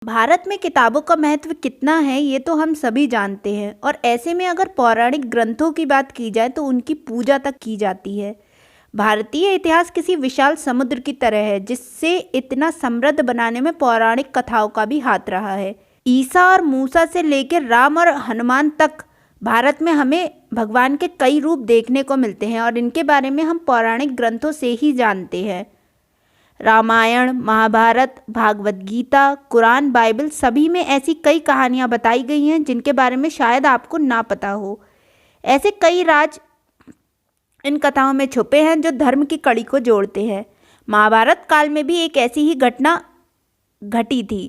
भारत में किताबों का महत्व कितना है ये तो हम सभी जानते हैं और ऐसे में अगर पौराणिक ग्रंथों की बात की जाए तो उनकी पूजा तक की जाती है। भारतीय इतिहास किसी विशाल समुद्र की तरह है जिससे इतना समृद्ध बनाने में पौराणिक कथाओं का भी हाथ रहा है। ईसा और मूसा से लेकर राम और हनुमान तक भारत में हमें भगवान के कई रूप देखने को मिलते हैं और इनके बारे में हम पौराणिक ग्रंथों से ही जानते हैं। रामायण, महाभारत, भागवत गीता, कुरान, बाइबल सभी में ऐसी कई कहानियाँ बताई गई हैं जिनके बारे में शायद आपको ना पता हो। ऐसे कई राज इन कथाओं में छुपे हैं जो धर्म की कड़ी को जोड़ते हैं। महाभारत काल में भी एक ऐसी ही घटना घटी थी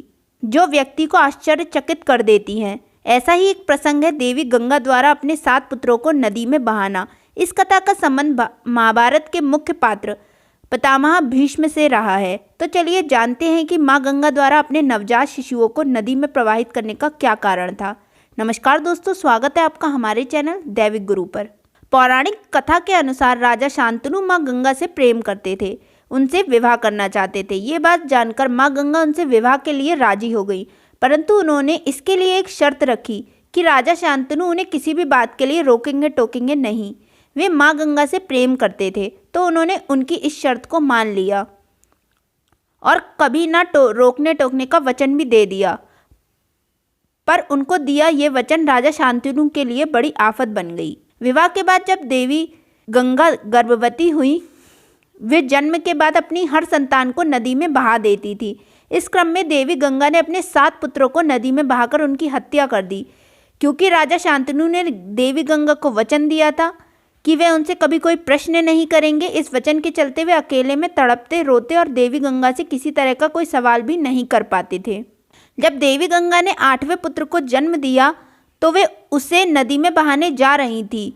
जो व्यक्ति को आश्चर्यचकित कर देती है। ऐसा ही एक प्रसंग है देवी गंगा द्वारा अपने 7 पुत्रों को नदी में बहाना। इस कथा का संबंध महाभारत के मुख्य पात्र पितामह भीष्म से रहा है। तो चलिए जानते हैं कि माँ गंगा द्वारा अपने नवजात शिशुओं को नदी में प्रवाहित करने का क्या कारण था। नमस्कार दोस्तों, स्वागत है आपका हमारे चैनल दैविक गुरु पर। पौराणिक कथा के अनुसार राजा शांतनु माँ गंगा से प्रेम करते थे, उनसे विवाह करना चाहते थे। ये बात जानकर माँ गंगा उनसे विवाह के लिए राजी हो गई, परंतु उन्होंने इसके लिए एक शर्त रखी कि राजा शांतनु उन्हें किसी भी बात के लिए रोकेंगे टोकेंगे नहीं। वे माँ गंगा से प्रेम करते थे तो उन्होंने उनकी इस शर्त को मान लिया और कभी ना रोकने टोकने का वचन भी दे दिया। पर उनको दिया ये वचन राजा शांतनु के लिए बड़ी आफत बन गई। विवाह के बाद जब देवी गंगा गर्भवती हुई, वे जन्म के बाद अपनी हर संतान को नदी में बहा देती थी। इस क्रम में देवी गंगा ने अपने 7 पुत्रों को नदी में बहाकर उनकी हत्या कर दी, क्योंकि राजा शांतनु ने देवी गंगा को वचन दिया था कि वे उनसे कभी कोई प्रश्न नहीं करेंगे। इस वचन के चलते वे अकेले में तड़पते रोते और देवी गंगा से किसी तरह का कोई सवाल भी नहीं कर पाते थे। जब देवी गंगा ने 8वें पुत्र को जन्म दिया तो वे उसे नदी में बहाने जा रही थी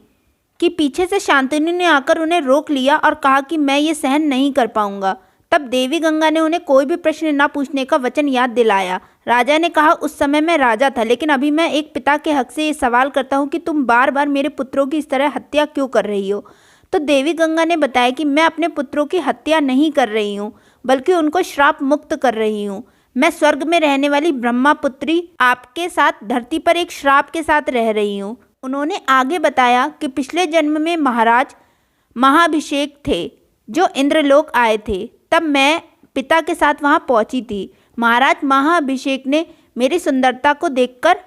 कि पीछे से शांतनु ने आकर उन्हें रोक लिया और कहा कि मैं ये सहन नहीं कर पाऊंगा। तब देवी गंगा ने उन्हें कोई भी प्रश्न न पूछने का वचन याद दिलाया। राजा ने कहा, उस समय मैं राजा था, लेकिन अभी मैं एक पिता के हक से ये सवाल करता हूँ कि तुम बार बार मेरे पुत्रों की इस तरह हत्या क्यों कर रही हो। तो देवी गंगा ने बताया कि मैं अपने पुत्रों की हत्या नहीं कर रही हूँ, बल्कि उनको श्राप मुक्त कर रही हूँ। मैं स्वर्ग में रहने वाली ब्रह्मा पुत्री आपके साथ धरती पर एक श्राप के साथ रह रही हूँ। उन्होंने आगे बताया कि पिछले जन्म में महाराज महाभिषेक थे जो इंद्रलोक आए थे, तब मैं पिता के साथ वहाँ पहुँची थी। महाराज महाभिषेक ने मेरी सुंदरता को देखकर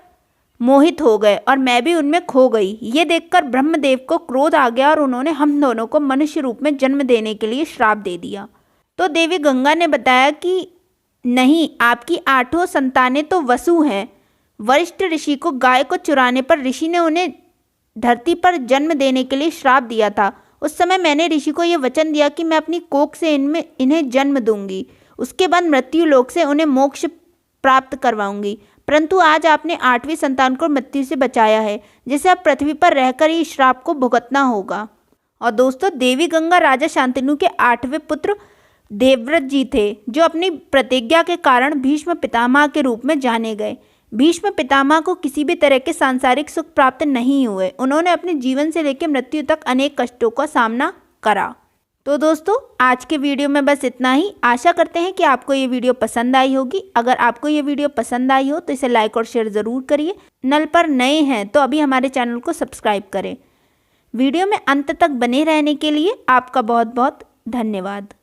मोहित हो गए और मैं भी उनमें खो गई। ये देखकर ब्रह्मदेव को क्रोध आ गया और उन्होंने हम दोनों को मनुष्य रूप में जन्म देने के लिए श्राप दे दिया। तो देवी गंगा ने बताया कि नहीं, आपकी 8 संतानें तो वसु हैं। वरिष्ठ ऋषि को गाय को चुराने पर ऋषि ने उन्हें धरती पर जन्म देने के लिए श्राप दिया था। उस समय मैंने ऋषि को यह वचन दिया कि मैं अपनी कोख से इन्हें जन्म दूंगी, उसके बाद मृत्यु लोक से उन्हें मोक्ष प्राप्त करवाऊंगी। परंतु आज आपने 8वीं संतान को मृत्यु से बचाया है, जिसे अब पृथ्वी पर रहकर ही श्राप को भुगतना होगा। और दोस्तों, देवी गंगा राजा शांतनु के 8वें पुत्र देवव्रत जी थे, जो अपनी प्रतिज्ञा के कारण भीष्म पितामह के रूप में जाने गए। भीष्म पितामह को किसी भी तरह के सांसारिक सुख प्राप्त नहीं हुए। उन्होंने अपने जीवन से लेकर मृत्यु तक अनेक कष्टों का सामना करा। तो दोस्तों, आज के वीडियो में बस इतना ही। आशा करते हैं कि आपको ये वीडियो पसंद आई होगी। अगर आपको ये वीडियो पसंद आई हो तो इसे लाइक और शेयर ज़रूर करिए। नल पर नए हैं तो अभी हमारे चैनल को सब्सक्राइब करें। वीडियो में अंत तक बने रहने के लिए आपका बहुत बहुत धन्यवाद।